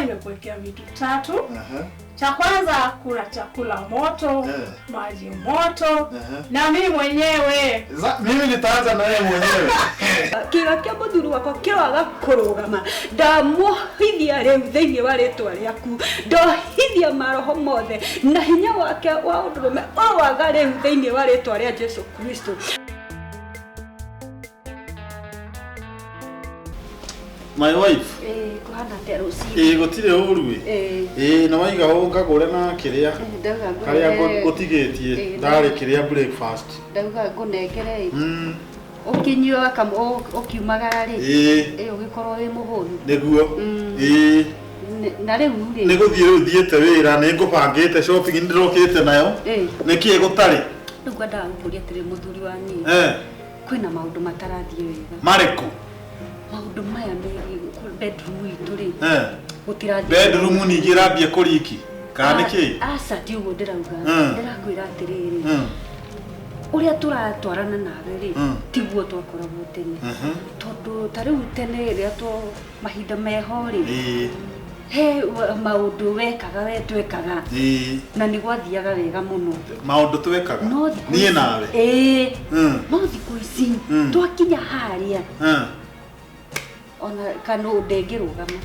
nimekuwekea vitu 3. Cha kwanza kula chakula moto, maji moto, na mimi mwenyewe. Mimi nitaanza na yeye mwenyewe. Kira kia muthuru wako kiraga kurugama. Ndamuhithia riu thiini wa ritwa riaku. Ndohithia maroho mothe na hinya wake wa undurume o waga riu thiini wa ritwa ria Jesu Kristo. My wife. Kuhana terusi. Gutire urui. Na waiga unga gore na kiria. Karia gutigetie. Ndari kiria breakfast. Ndauga ngunengere. Ukinyua kama ukiumagara ri. Ugikorwo wi muhuru. Niguo. Na riu ri. Niguthiete wira ningubangite shopping ndirokite nayo. Nikie gutari. Riu ngwenda gukuria tiri muthuri wa ni. Kwina maundu matarathie wega. Mariko. Maundu maya me bedroom itu ri. Gutirathie. Bedroom ni girambia kuriki. Kana niki? Asa ti ugo ndirauga. Ndirakwira atiriri. Uria turatwarana nawe ri tiguo twakoragwo tene. Tondu tariu tene ria to mahinda meho ri. He maundu wekaga we twekaga. Na ni gwathiaga wega muno. Maundu twekaga. Nie nawe. No thiku ici twakinya haria. Ona kanu ndengirugama.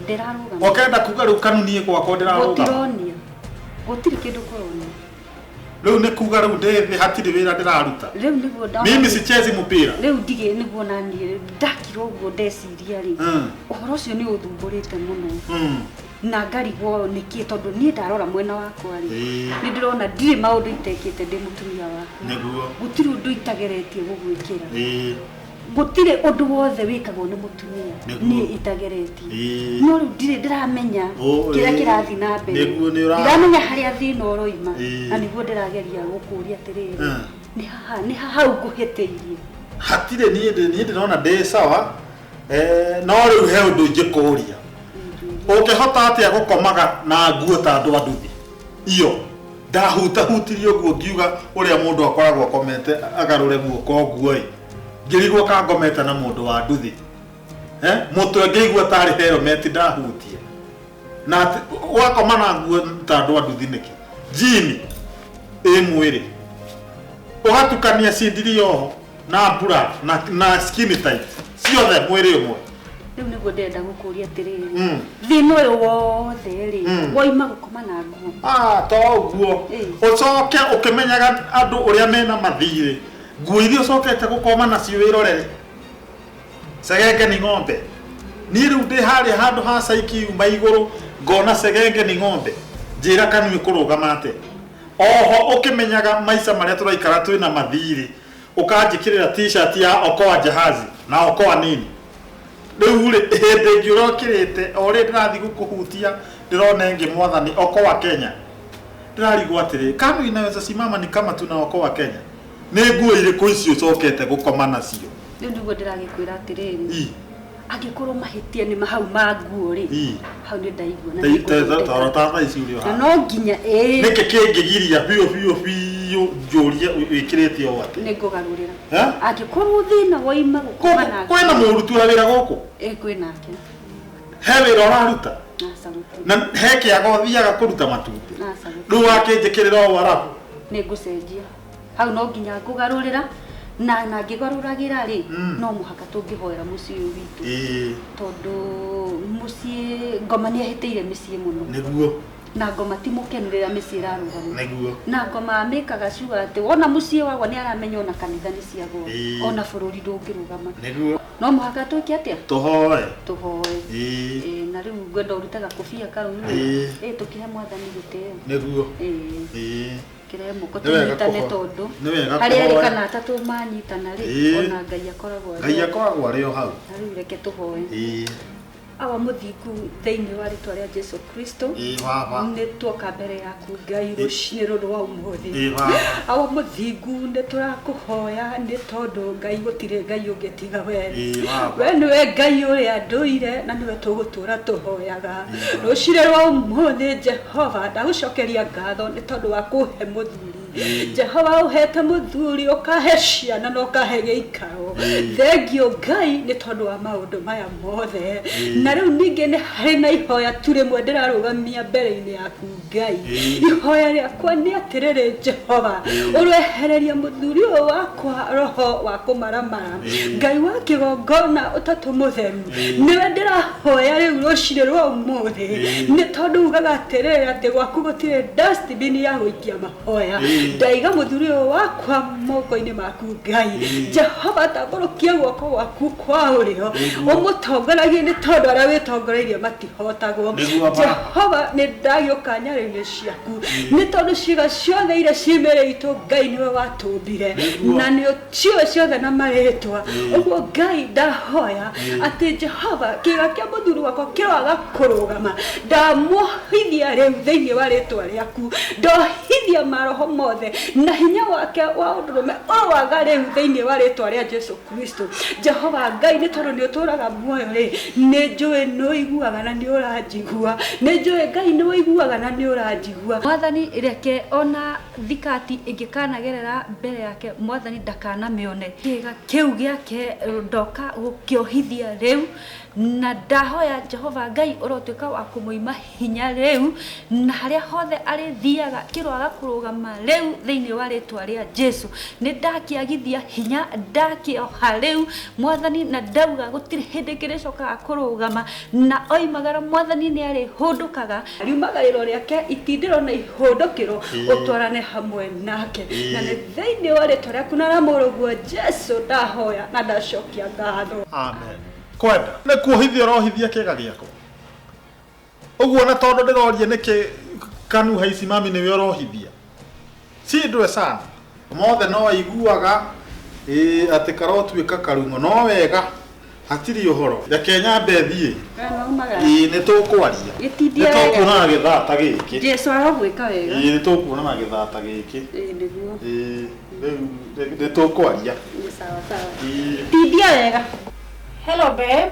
Ndirarugama. Okenda kuga riu kanunie gwakwa ndirarugama. Gutironia. Gutiri kindu kuronia. Leo ne kuga riu ndethi hatiri wira ndiraruta. Leo niguo nda. Mimi sichezi mpira. Leo ndige niguo nani ndakiro guo ndeciria ri. Uhoro ucio ni uthumburite muno. Na ngarigwo niki tondu nie ndarora mwena wakwa ri. Ni ndirona ndire maundu itekite ndi mutumia waku. Niguo. Gutiri undu itageretie gugwikira. Gutire undu wothe wikagwo ni mutumia ni itageretie. No riu ndire ndiramenya kira kirathi na mbere. Ndiramenya haria thina uroima. Na niguo ndirageria gukuria atiriri. Ni hau nguhiteirie. Hatire nie ndirona ndi sawa. No riu he undu njikuria. Ukihota atia gukomaga na nguo ta andu anduthi. Iyo ndahutahutirie guo ngiuga uria mundu akoragwo komete agarure guoko nguo ngirigwo ka ngometa na mundu wa nduthi. Mutwe ngirigwo tari helmet ndahutie. Na wakoma na nguo ta andu anduthi niki. Jini mwiri. Ugatukania cindiri yoho na mbura na skin tight. Ciothe mwiri umwe. Riu niguo ndenda gukuria atiriri. Thina uyu wothe ri woima gukoma na nguo. To guo. Ucoke ukimenyaga andu uria mena mathire. Nguo iria ucokete gukoma nacio wirorere. Segenge ni ng'ombe. Ni riu ndi hari handu ha saiki umba iguru ngona segenge ni ng'ombe. Njira kanu ikurugama ate. Oho ukimenyaga maica maria turaikara twina mathire. Ukanjikirira t-shirt ya Okoa Jahazi na Okoa nini. Riu ri hinde ngirokirite ori ndirathi gukuhutia ndirona ngi mwathani Okoa Kenya. Ndirarigwo atiri kanu inaweza simama ni kama tuna Okoa Kenya. Ni nguo iriku icio ucokete gukoma nacio. Riu niguo ndiragikwira atiriri. Angikorwo mahitia ni mahau ma nguo ri. Hau ni ndaigua na niguo. Tata ici uri ha. No nginya niki kingigiria biu njuria wikirite o ati. Nigugarurira. Angikorwo thina woima gukoma na. Kwina murutu wira guku. Kwinake. He wira uraruta. Na he kiago thiaga kuruta matuti. Riu wakinjikirira o warabu. Nigucenjia. Hau no nginya ngugarurira na ngigaruragira ri no muhaka tungihoera mucii witu. Tondu mucii ngoma ni ahiteire micii muno. Niguo. Na ngoma ti mukenurira micii rarugama. Niguo. Na ngoma amikaga ciuga ati wona mucii wagwa ni aramenya ona kanitha ni ciagwo ona bururi ndungirugama. Niguo. No muhaka tuki atia? Tuhoe. Na riu ngwenda urutaga kofia karuni. Tukihe mwathani giteo. Niguo. Kiremo ko tunyitane tondu. Hari ari kana atatu manyitana ri ona Ngai akoragwo ari o hau. Riu reke tuhoe. Awa muthingu thiini wa ritwa ria Jesu Kristo. Ni tuoka mbere yaku Ngai rucini rundu wa umuthi. Awa muthingu ni turakuhoya ni tondu Ngai gutire Ngai ungetiga we. We niwe Ngai uria nduire na niwe tugutura tuhoyaga. Rucini rwa umuthi Jehova ndagucokeria ngatho ni tondu wa kuhe muthuri Jehova uhete muthuri ukahe ciana no kahe giikaro thengio Ngai ni tondu wa maundu maya mothe na riu ninge ni hari na ihoya turi mwe ndirarugamia mbere-ini yaku Ngai ihoya riakwa ni atiriri Jehova urehereria muthuri uyu wakwa roho wa kumaramara Ngai wa kigongona utatu mutheru niwe ndirahoya riu ruciri rwa umuthi ni tondu ugaga atiriri ati gwaku gutire dustbin ya gwikia mahoya ndaiga muthuri uyu wakwa moko-ini maku Ngai Jehova tamburukia guoko gwaku kwa urio umutongoragie ni tondu aria witongoreirie matihotagwo Jehova ni ndagiuka nyarĩinĩ ciaku ni tondu ciĩga ciothe iria ciĩmĩrĩ itu Ngai niwe watumbire na nĩ ũciũĩ ciothe na marĩtwa ũguo Ngai ndahoya atĩ Jehova kĩĩga kĩa mũthuri wakwa kĩroaga kũrũgama ndamuohithia rĩu thĩinĩ wa rĩtwa rĩaku ndohithia maroho mothe na hinya wake wa ũndũrũme ũroaga rĩu thĩinĩ wa rĩtwa rĩa Jesu Kristo Jehova Ngai nĩ tondũ nĩ ũtũraga muoyo rĩ nĩ njũĩ nĩ ũiguaga na nĩ ũranjigua nĩ njũĩ Ngai nĩ ũiguaga na nĩ ũranjigua Mwathani reke ona thikati ĩngĩkanagerera mbere yake Mwathani ndakanamĩone kĩĩga kĩu gĩake ndoka gũkĩohithia rĩu na ndahoya Jehova Ngai ũrotuĩka wa kũmũima hinya rĩu na harĩa hothe arĩthiaga kĩroaga kũrũgama rĩu thĩinĩ wa rĩtwa rĩa Jesu nĩ ndakĩagithia hinya ndakĩoha rĩu Mwathani na ndauga gũtirĩ hĩndĩ kĩrĩcokaga kũrũgama na oimagara Mwathani nĩ arĩhũndũkaga riumagarĩro rĩake itindĩro na ihũndũkĩro ũtwarane hamwe nake na nĩ thĩinĩ wa rĩtwa rĩaku na ramũrũguo Jesu ndahoya na ndacokia ngatho amen kwenda nĩ kuohithia rohithia kĩĩga gĩakwa ũguo na tondu ndĩroria nĩkĩ kanu haici mami nĩwe ũrohithia si ndwe sana mothe no aiguaga atĩ karotuĩka karung'o no wega hatirĩ ũhoro reke nyambe thiĩ nĩ tũkwaria nĩ tũkuonana gĩthaa ta gĩkĩ Jesu arogwĩka wega nĩ tũkuonana gĩthaa ta gĩkĩ nĩguo rĩu nĩ tũkwaria sawa sawa tidia wega. Hello babe,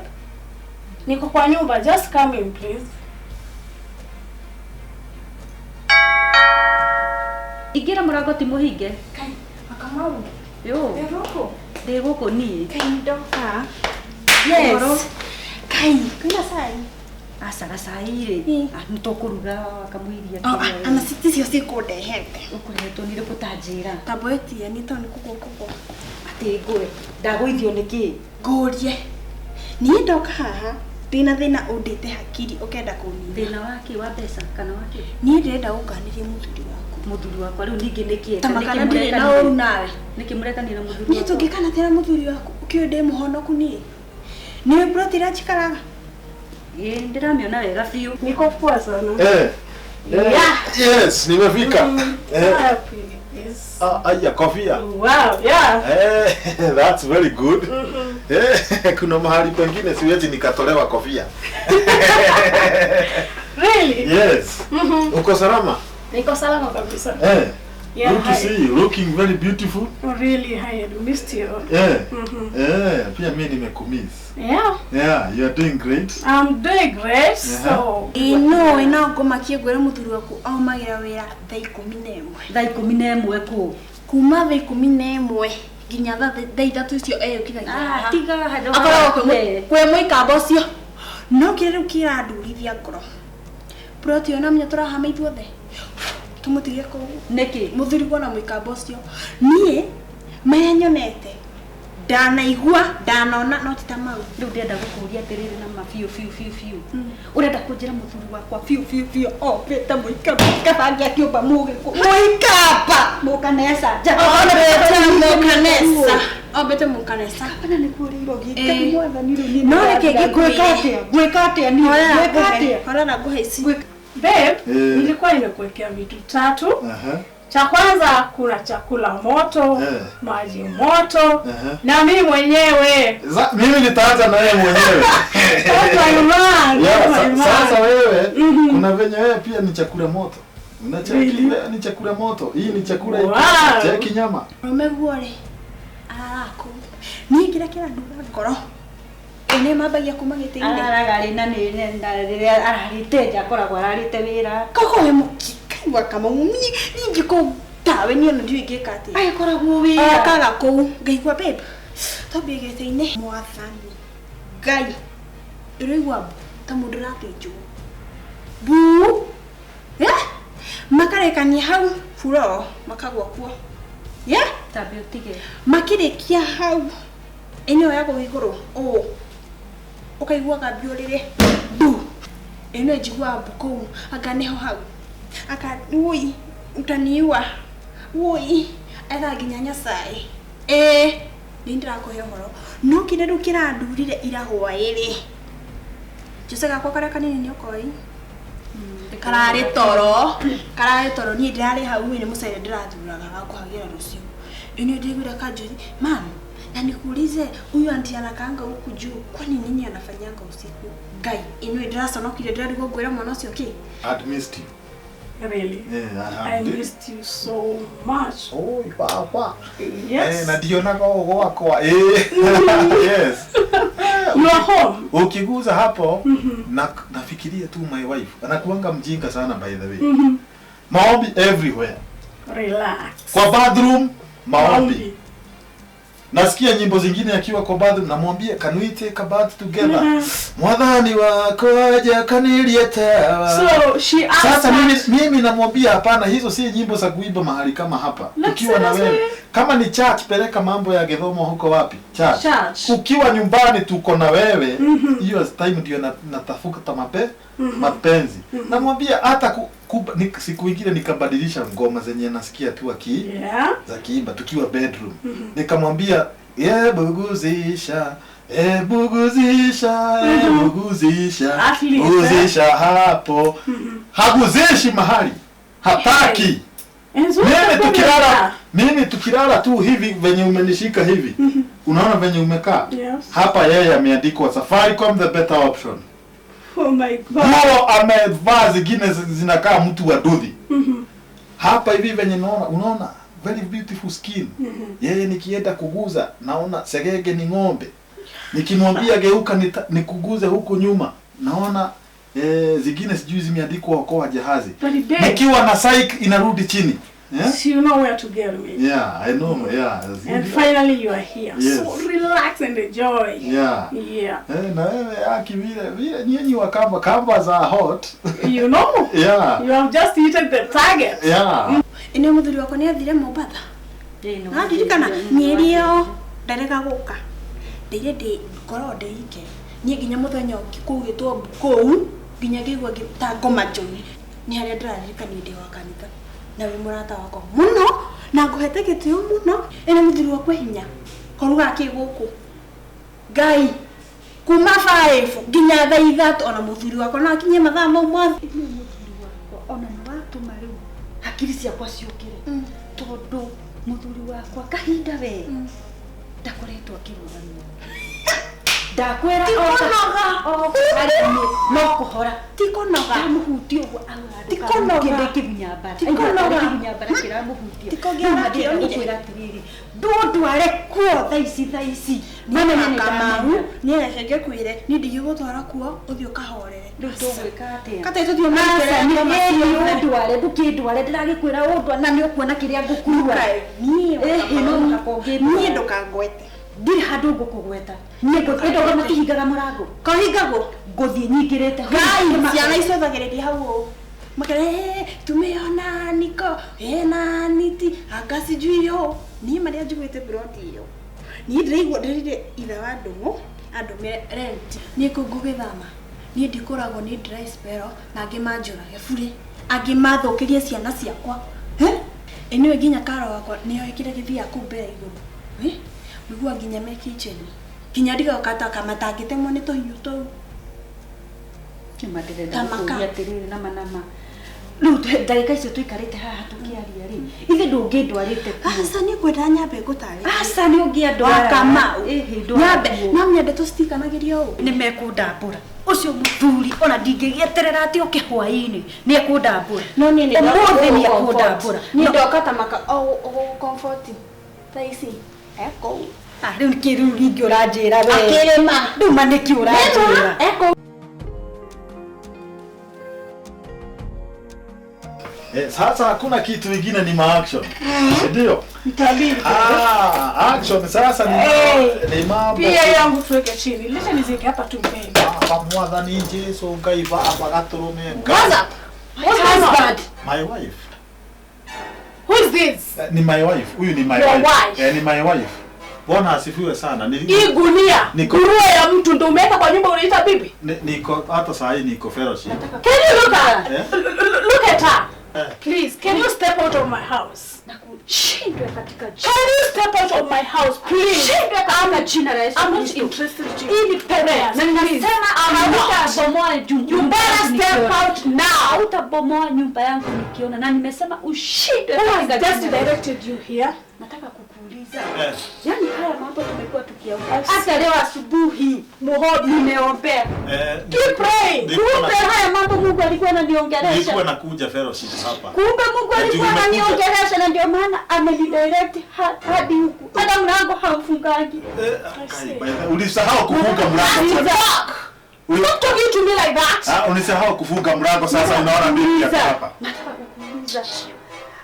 niko kwa nyumba, just come in please. Igira mũrango ti mũhinge. Kai, akamau. Yo. Ndĩ gũkũ niĩ. Kai ndoka. Yes. Kai, kuna sai. Asaga sai rĩ. Nĩ tũkũruga kamũiria kĩrĩa. Ana siticio cikũndehete. Ũkũrehetwo nĩ rĩkũ tanjĩra. Tabwetia nĩ tondũ kũgũkũgũ. Atĩ ngũe. Ndagũithio nĩkĩ? Ngũrie. Niĩ ndoka haha ndĩna thĩna ũndĩte hakiri ũkenda kũnina. Thĩna wake wa mbeca kana wake? Niĩ ndĩrenda gũkanĩria mũthuri waku. Mũthuri wakwa rĩu ningĩ nĩkĩ? Tamakana ndĩrĩ na ũru nawe. Nĩkĩ mũrekanĩra mũthuri wakwa? Niĩ tũngĩkana tĩra mũthuri waku ũkĩũĩ ndĩ mũhonoku niĩ. Niĩ brotira njikaraga. Ndĩramĩona wega biũ. Niko poa sana. Yes, nimefika. Aya kofia. Wow, yeah. That's very good. Kuna mahali pengine siwezi nikatolewa kofia. Really? Yes. Uko salama? Niko salama kabisa. Yeah, good to see you. Looking very beautiful. Really, I had missed you. Pia mimi nimekumiss. Yeah, you are doing great. I'm doing great. So, ina ngomakie gwera muthuri waku aumagira wira thaa 11. Thaa 11 ku. Kuma thaa 11 nginya thaa 3 icio kinya. Tiga hado. Kwe mwikamba ucio. No kire riu kirandurithia ngoro. Proti ona menya turahama ithuothe. Tumutige ko niki muthuri bona mwikamba ucio nie menyonete ndanaigua ndanona no ti tamau riu ndenda gukuria atiriri na mafiu fiu urenda kunjira muthuri wakwa fiu beta mwikamba kabangia kiumba mwikamba mukanesa beta mukanesa kana ni kuriro gite mwathani riu ni no reke gwika atia ni gwika atia hora na guhaici babe nilikuwa nimekuwekea vitu 3. Cha kwanza kuna chakula moto, maji moto, na mimi mwenyewe. Mimi nitaanza na wewe mwenyewe. Sasa wewe kuna venye wewe pia ni chakula moto. Unachakula ni chakula moto. Hii ni chakula cha kinyama. Umeguore. Arako. Ni kila nduga ngoro. Ene mabagia kuma gĩtĩ-inĩ. Aragari na rĩrĩa ararĩte akoragwo ararĩte wĩra. Koko we mũkikaigua kama ningi ko nawe niĩ ona ndiũĩ ingĩka atĩa. Agĩkoragwo wĩra. Akaga kũu ngaigua babe. Twambie gĩtĩ-inĩ Mwathani. Ngai. Ndĩraigua ta mũndũ ũrathĩnjwo. Bu. Makarekania hau furo makagwa kuo. Tambe ũtige. Makĩrĩkia hau. Ĩno ya gũigũrũ. Ũkaigua gambio rĩrĩ. Bu. Ĩno njigua mbuku anga neho hau. Aka ui utaniua. Ui etha nginya Nyasaye. Nindĩrakũhe ũhoro. No kĩndũ kĩrandurire ira hwaĩ-rĩ. Jose gakwa karĩa kanini nĩ ũkoi. Kararĩ toro niĩ ndĩrarĩ hau nĩ mũcere ndĩrathuraga gakũhagĩra rũciũ. Ĩno ndĩgwĩra kanjũri, "Mam, na nikuulize huyu anti anakaanga huku juu kwani nini anafanyanga usiku?" Ngai, ĩno ndĩraconokire ndĩrarigwo ngwĩra mwana ũcio kĩ? I'd missed you. Really? Yeah, I missed you so much. Oh, papa. Yes. Na dionaga gwakwa. Yes. You are home. Ukiguza hapo nafikiria tu my wife. Anakuanga mjinga sana by the way. Maombi everywhere. Relax. Kwa bathroom maombi. Nasikia nyimbo zingine akiwa kwa bathroom namwambia can we take a bath together? Mwathani wako aje kanilie tawa. So she asked. Sasa mimi namwambia hapana, hizo si nyimbo za kuimba mahali kama hapa. Ukiwa na wewe kama ni church peleka mambo ya Githomo huko wapi? Church. Ukiwa nyumbani tuko na wewe, hiyo time ndio natafuta mapenzi. Namwambia hata siku ingine nikabadilisha ngoma zenye nasikia tu za kiimba tukiwa bedroom. Nikamwambia buguzisha buguzisha hapo. Haguzishi mahali. Hataki. Mimi tukilala tu hivi venye umenishika hivi. Unaona venye umekaa? Yes. Hapa yeye ameandikwa Safaricom the better option. Oh my God. Huo amevaa zingine zinakaa mtu wa dudhi. Hapa hivi venye unaona very beautiful skin. Yeye nikienda kuguza naona segege ni ng'ombe. Nikimwambia geuka nikuguze huko nyuma naona zingine sijui zimeandikwa okoa jahazi. Nikiwa na psych inarudi chini. So you know where to get me. Yeah, I know. Yeah. And finally you are here. Yes. So relax and enjoy. Yeah. Na wewe aki vile nyinyi wa kamba za hot. You know. Yeah. You have just hit the target. Yeah. Ine muthuri wako ni athire Mombasa. Na ndirikana mieri yo ndareka guka. Ndire ngoro ndeike. Niĩ nginya mũthenya ũkĩkũgĩtwo kũu nginya ngĩigua ngoma njũi nĩ harĩa ndĩraririkania ndĩ wa kanitha na wĩ mũrata wakwa mũno na ngũhete gĩtĩo mũno ĩna mũthuri wakwa hinya koruga kĩ gũkũ Ngai kuma 5 nginya thaa 3 ona mũthuri wakwa no akinye mathaa mau mothe mũthuri wakwa ona nĩ watũma rĩu hakiri ciakwa ciũkĩre tondũ mũthuri wakwa kahinda we ndakoretwo akĩrũgamia ndakwera no kuhora tikonoga muhuti ugo tikonoga kibunyambara kira muhuti tikogera kira tiriri ndware kuo thaici nene kamaru nene hege kwire ni ndigigutwara kuo uthio kahorere ndugwika atia kata tuthio makere ndware ndukindware ndiragikwira undwa na ni ukuona kiria ngukua ni no hakonge ni ndukangwete ndiri handu ngukugweta nie ngwendo kama kihingaga murango kahingago nguthie nyingirite Ngai ciana icothagereria hau makare tumeona niko na niti akasijui yo ni maria njugwite broti yo ni ndiraigua ndirire itha wa ndungu andu me rent ni kungugithama ni ndikoragwo ni dry spell na ngimanjurage bure angimathukirie ciana ciakwa eniwe nginya karo wakwa niyo ikire githia kumbere iguru Migua nginya me kitchen. Nginya ndiga kata kama tangĩtemwo nĩ tũhiũ tũu. Kĩmaderera kũria tiriri na manama. Rĩu ndagĩka icio tũikarĩte haha tũkĩaria rĩ. Ithe ndũngĩndwarĩte kuo. Aca nĩ ngwenda nyambe ngũtarĩria. Aca nĩ ũngĩandwara. Kamau. Nyambe no nyende tũcitikanagĩria ũũ. Nĩ mekũndambũra. Ũcio mũthuri ona ndingĩgĩeterera atĩ ũke hwaĩ-inĩ nĩ ekũndambũra. No niĩ nĩ ũmũthĩ nĩ ekũndambũra. Nĩ ndoka ta maka comfort. Thaisi. Eko. Rĩu kĩrĩu rĩngĩ ũranjĩra we. Akĩrĩma. Nduma nĩkĩ ũranjĩra. Eko. Sasa hakuna kitu kingine ni ma-action. Ndio? Itabidi. Action sasa ni mambo. Pia yangu tuweke chini. Leta nizike hapa tu mbele. Mwathani Jesu ngaiva hapa gaturume. What's up? What's husband? My wife. Who is this? Ni my wife. Huyu ni my wife. Ni my wife. Bwana asifiwe sana. Hii gunia. Nguruwe ya mtu ndio umeweka kwa nyumba unaita bibi? Niko hata saa hii niko fellowship. Can you look at her? Please, can you step out of my house? Shindwe katika jina. Can you step out of my house, please? Shindwe katika jina la Yesu. I'm not interested in you. Ili prayers. Na ninasema hautabomoa nyumba. You better step out now. Hautabomoa nyumba yangu nikiona. Na nimesema ushindwe katika jina. Just directed you here. Nataka kukuuliza. Yaani haya mambo tumekuwa tukiongea. Hata leo asubuhi nimeombea. Keep praying. Kumbe haya mambo Mungu alikuwa ananiongelesha. Nilikuwa nakuja fellowship hapa. Kumbe Mungu alikuwa ananiongelesha na ndio maana amenidirect hadi huku. Hata mlango haufungangi. Ulisahau kufunga mlango. Don't talk to me like that. Unisahau kufunga mlango sasa unaona mimi hapa. Nataka kukuuliza.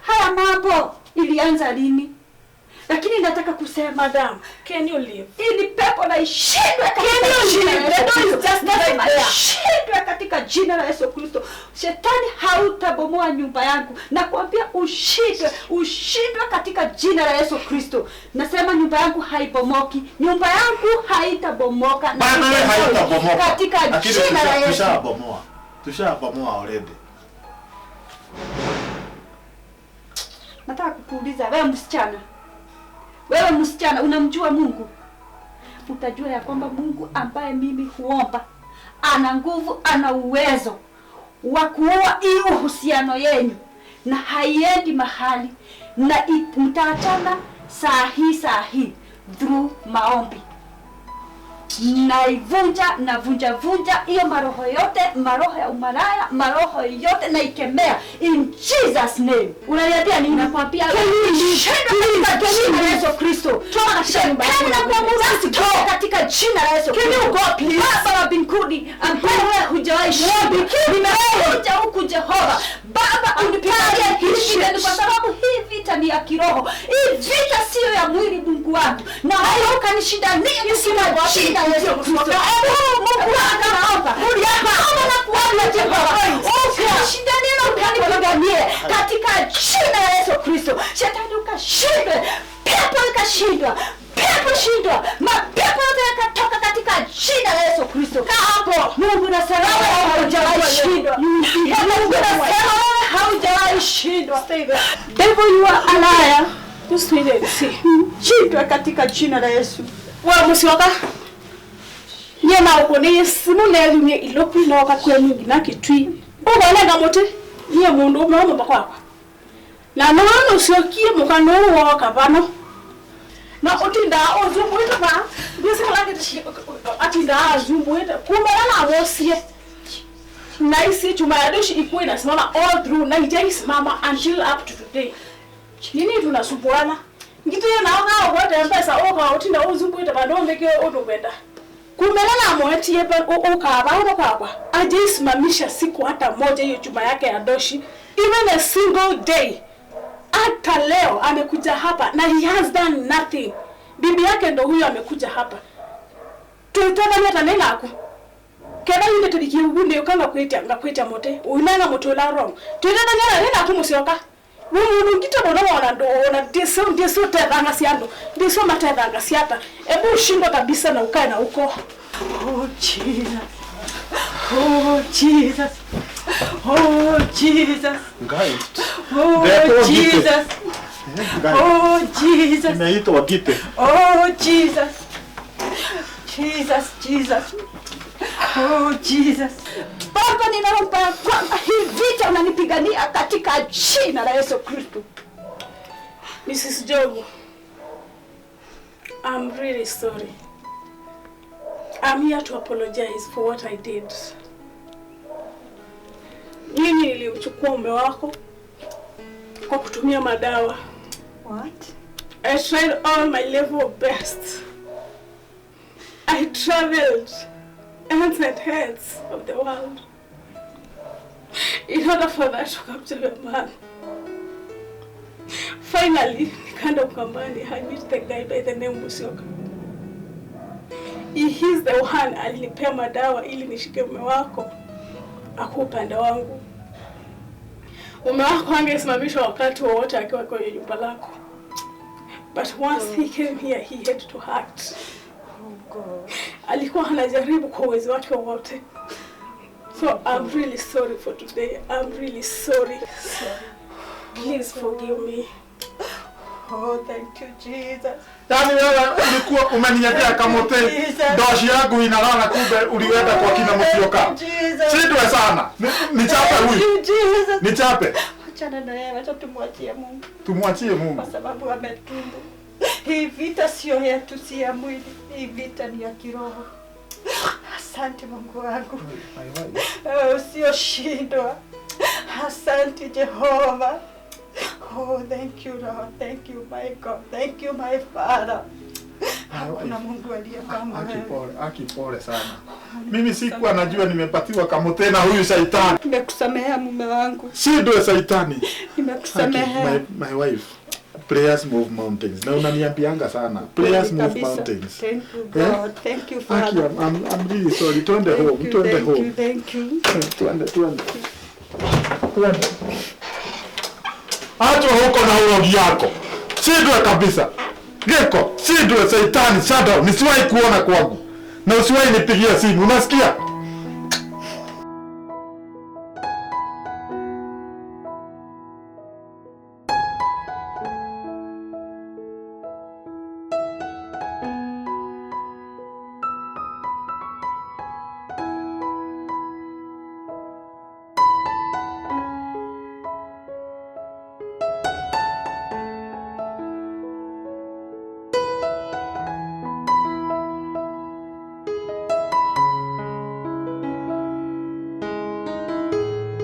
Haya mambo ilianza lini? Lakini nataka kusema madam, can you leave? Ili pepo na ishindwe katika jina la Yesu. Ishindwe katika jina la Yesu Kristo. Shetani hautabomoa nyumba yangu. Nakwambia ushindwe katika jina la Yesu Kristo. Nasema nyumba yangu haibomoki. Nyumba yangu haitabomoka. Bado haitabomoka. Katika jina la Yesu. Tushabomoa already. Nataka kukuuliza wewe msichana unamjua Mungu? Utajua ya kwamba Mungu ambaye mimi huomba ana nguvu, ana uwezo wa kuua hii uhusiano yenu na haiendi mahali, na mtaachana saa hii through maombi. Navunja hiyo maroho ya umaraya, maroho yote na ikemea in Jesus name. Unaniambia nini? Nakwambia katika jina la Yesu Kristo. Toka katika jina la Yesu Kristo. Baba wa mbinguni ambaye hujawahi nimekuja huku Jehova. Baba unipiganie hivi kwa sababu hii vita ni ya kiroho. Hii vita sio ya mwili Mungu wangu. Na wewe ukanishindania sina shida Yesu Kristo. Mungu anaomba. Uliapa na kuomba Jehova. Ukashindania na ukanipiganie katika jina la Yesu Kristo. Shetani ukashindwe, pepo ikashindwa. Pepo shindwa. Mapepo yote yakatoka katika jina la Yesu Kristo. Hapo Mungu nasema wewe haujawahi shindwa. Mungu nasema wewe haujawahi shindwa. Stay there. Devil you are a liar. Just wait and see. Shindwa katika jina la Yesu. Wewe msioka. Nyema uko ni simu na lumye ilopi na wakakwe mungi na kitwi. Uko na mote. Niye mundu mama bakwako. Na naona usiokie mukano wa kabano. Na utinda ozumbuita ba bisi kalake atinda azumbuita kumala wosie na isi tumayadoshi ikuwe inasimama all through na haijasimama until up to today. Nini tunasumbuana ngitu naona wote mpesa oka utinda ozumbuita ba ndo mbeke odobenda kumela moeti yepa ukaba kwa haijasimamisha siku hata moja hiyo chuma yake ya doshi, even a single day. Hata leo amekuja hapa na he has done nothing. Bibi yake ndo huyo amekuja hapa. Tuitana hata nena aku. Keba yule tulikiugunde ukanga kuita mote. Unanga moto la wrong. Tuitana nena aku musioka. Wewe ngito bona ndo ona deso tedanga siando. Deso matedanga siata. Ebu ushindo kabisa na ukae na huko. Oh Jesus. Oh Jesus. Oh Jesus. Guys. Oh Jesus. Oh Jesus. Nimeitwa Gite. Oh Jesus. Jesus. Oh Jesus. Baba ninaomba kwamba hii vita unanipigania katika jina la Yesu Kristo. Mrs. Jogo, I'm really sorry. I'm here to apologize for what I did. Mimi nilimchukua mume wako kwa kutumia madawa. What? I tried all my level best. I traveled ends and heads of the world. in order for that to capture your man. Finally, nikaenda Ukambani. I met the guy by the name Musyoka. He's the one alinipea madawa ili nishike mume wako ako upande wangu. Mume wako angesimamishwa wakati wowote akiwa kwenye nyumba lako. But once he came here, he had to act. Oh God. Alikuwa anajaribu kwa uwezo wake wote. So I'm really sorry for today. I'm really sorry. Please forgive me. Oh, thank you, Jesus. Yaani wewe ulikuwa umeniletea kamote doshi yangu inalala, kumbe uliweka kwa kina Musyoka. Sidwe sana. Nichape huyu. Nichape. Achana na yeye, acha tumwachie Mungu. Tumwachie Mungu. Kwa sababu ametumbu. Hii vita sio yetu, si ya mwili. Hii vita ni ya kiroho. Asante Mungu wangu. Usioshindwa. Asante Jehova. Oh, thank you Lord. Thank you my God. Thank you my Father. Hakuna Mungu aliye kama wewe. Akipole sana. Mimi sikuwa najua nimepatiwa kamote na huyu shaitani. Nimekusamehea mume wangu. Sidwe shaitani. Nimekusamehea. My wife. Prayers move mountains. Na unaniambianga sana. Prayers move mountains. Thank you God. Thank you Father. I'm really sorry. Twende home. Twende home. Thank you. Twende. Acho huko na urogi yako. Sidwe kabisa. Geko, sidwe shaitani, shadow. Nisiwahi kuona kwangu. Na usiwahi nipigia simu. Unasikia?